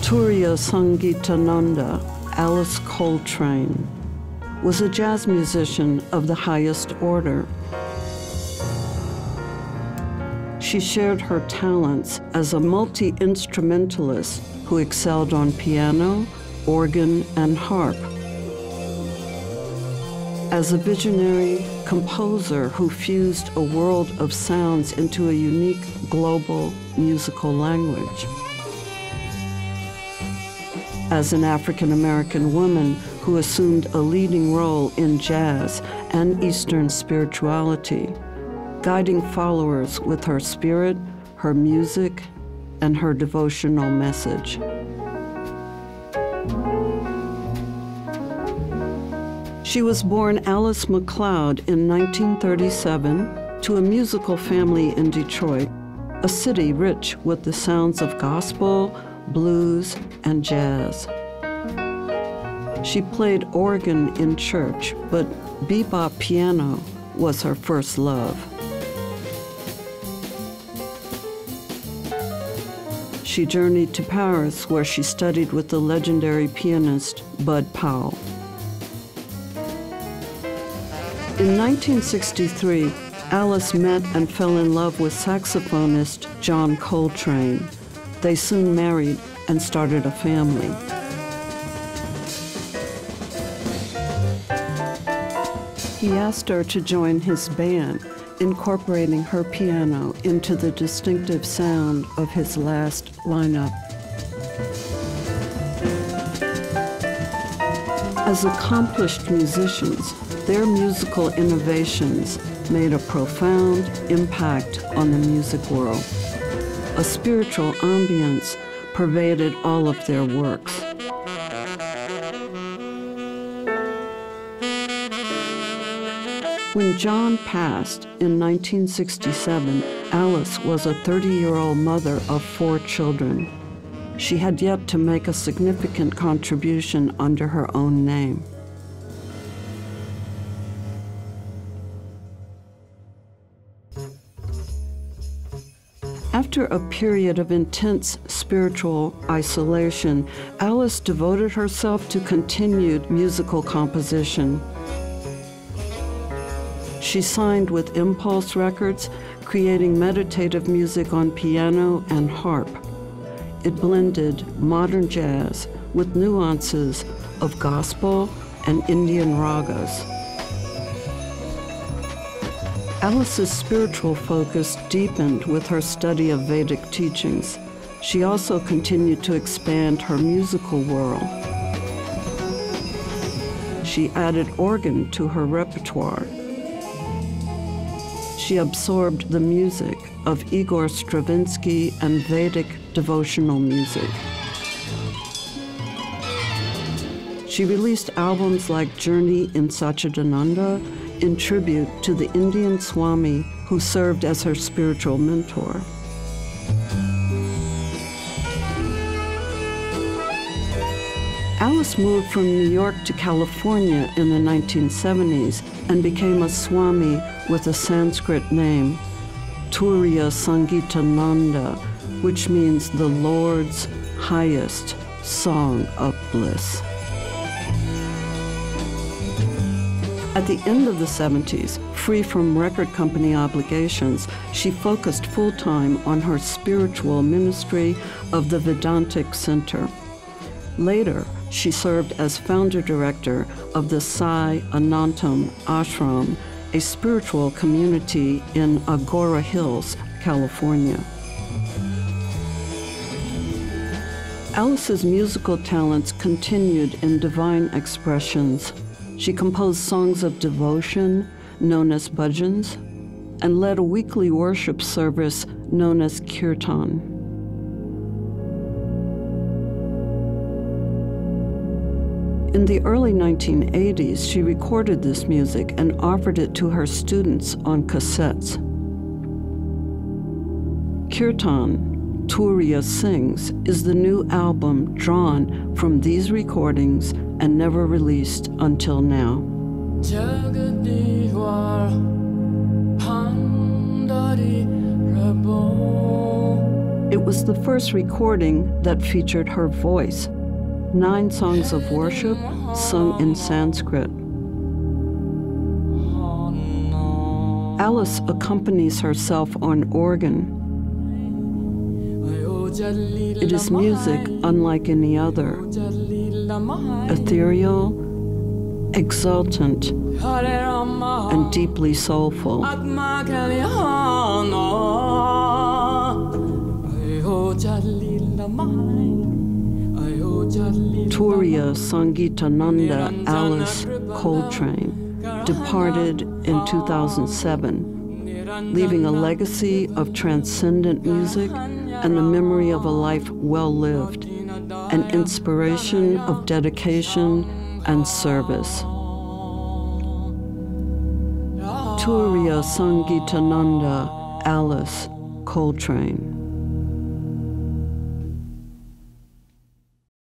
Turiya Sangeetananda, Alice Coltrane, was a jazz musician of the highest order. She shared her talents as a multi-instrumentalist who excelled on piano, organ, and harp. As a visionary composer who fused a world of sounds into a unique global musical language. As an African-American woman who assumed a leading role in jazz and Eastern spirituality, guiding followers with her spirit, her music, and her devotional message. She was born Alice MacLeod in 1937 to a musical family in Detroit, a city rich with the sounds of gospel, blues, and jazz. She played organ in church, but bebop piano was her first love. She journeyed to Paris, where she studied with the legendary pianist Bud Powell. In 1963, Alice met and fell in love with saxophonist John Coltrane. They soon married and started a family. He asked her to join his band, incorporating her piano into the distinctive sound of his last lineup. As accomplished musicians, their musical innovations made a profound impact on the music world. A spiritual ambience pervaded all of their works. When John passed in 1967, Alice was a 30-year-old mother of 4 children. She had yet to make a significant contribution under her own name. After a period of intense spiritual isolation, Alice devoted herself to continued musical composition. She signed with Impulse Records, creating meditative music on piano and harp. It blended modern jazz with nuances of gospel and Indian ragas. Alice's spiritual focus deepened with her study of Vedic teachings. She also continued to expand her musical world. She added organ to her repertoire. She absorbed the music of Igor Stravinsky and Vedic devotional music. She released albums like Journey in Satchidananda in tribute to the Indian Swami who served as her spiritual mentor. Alice moved from New York to California in the 1970s and became a Swami with a Sanskrit name, Turiya Sangeetananda, which means the Lord's highest song of bliss. At the end of the 70s, free from record company obligations, she focused full-time on her spiritual ministry of the Vedantic Center. Later, she served as founder director of the Sai Anantam Ashram, a spiritual community in Agoura Hills, California. Alice's musical talents continued in divine expressions. She composed songs of devotion, known as bhajans, and led a weekly worship service known as kirtan. In the early 1980s, she recorded this music and offered it to her students on cassettes. Kirtan, Turiya Sings, is the new album drawn from these recordings and never released until now. It was the first recording that featured her voice, 9 songs of worship sung in Sanskrit. Alice accompanies herself on organ. It is music unlike any other, ethereal, exultant, and deeply soulful. Turiya Sangeetananda Alice Coltrane departed in 2007, leaving a legacy of transcendent music and the memory of a life well lived, an inspiration of dedication and service. Turiya Sangeetananda Alice Coltrane.